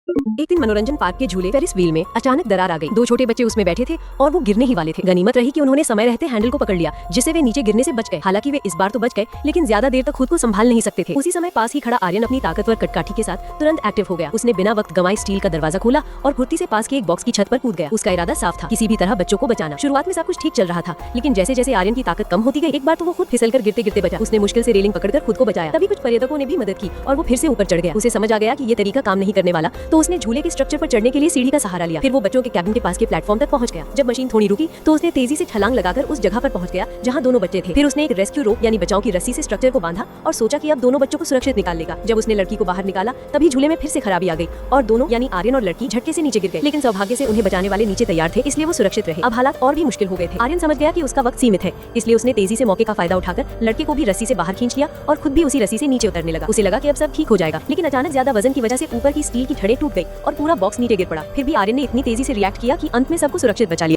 एक दिन मनोरंजन पार्क के झूले फेरिस व्हील में अचानक दरार आ गई। दो छोटे बच्चे उसमें बैठे थे और वो गिरने ही वाले थे। गनीमत रही कि उन्होंने समय रहते हैंडल को पकड़ लिया, जिससे वे नीचे गिरने से बच गए। हालांकि वे इस बार तो बच गए, लेकिन ज्यादा देर तक खुद को संभाल नहीं सकते थे। उसी समय पास ही खड़ा आर्यन अपनी ताकतवर कटकाठी के साथ तुरंत एक्टिव हो गया। उसने बिना वक्त गंवाए स्टील का दरवाजा खोला और फुर्ती से पास के एक बॉक्स की छत पर कूद गया। उसका इरादा साफ था, किसी भी तरह बच्चों को बचाना। शुरुआत में सब कुछ ठीक चल रहा था, लेकिन जैसे जैसे आर्यन की ताकत कम होती गई, एक बार तो वो खुद फिसलकर गिरते गिरते बचा। उसने मुश्किल से रेलिंग पकड़कर खुद को बचाया। तभी कुछ पर्यटकों ने भी मदद की और वो फिर से ऊपर चढ़ गया। उसे समझ आ गया कि ये तरीका काम नहीं करने वाला, तो उसने झूले के स्ट्रक्चर पर चढ़ने के लिए सीढ़ी का सहारा लिया। फिर वो बच्चों के कैबिन के पास के प्लेटफॉर्म तक पहुंच गया। जब मशीन थोड़ी रुकी तो उसने तेजी से छलांग लगाकर उस जगह पर पहुंच गया जहां दोनों बच्चे थे। फिर उसने एक रेस्क्यू रोप यानी बचाव की रस्सी से स्ट्रक्चर को बांधा और सोचा कि अब दोनों बच्चों को सुरक्षित निकाल लेगा। जब उसने लड़की को बाहर निकाला तभी झूले में फिर से खराबी आ गई और दोनों यानी आर्यन और लड़की झटके से नीचे गिर गए। लेकिन सौभाग्य से उन्हें बचाने वाले नीचे तैयार थे, इसलिए वो सुरक्षित रहे। अब हालात और भी मुश्किल हो गए थे। आर्यन समझ गया कि उसका वक्त सीमित है, इसलिए उसने तेजी से मौके का फायदा उठाकर लड़के को भी रस्सी से बाहर खींच लिया और खुद भी उसी रस्सी से नीचे उतरने लगा। उसे लगा कि अब सब ठीक हो जाएगा, लेकिन अचानक ज्यादा वजन की वजह से ऊपर की स्टील की छड़ें टूट गई और पूरा बॉक्स नीचे गिर पड़ा। फिर भी आर्यन ने इतनी तेजी से रिएक्ट किया कि अंत में सबको सुरक्षित बचा लिया।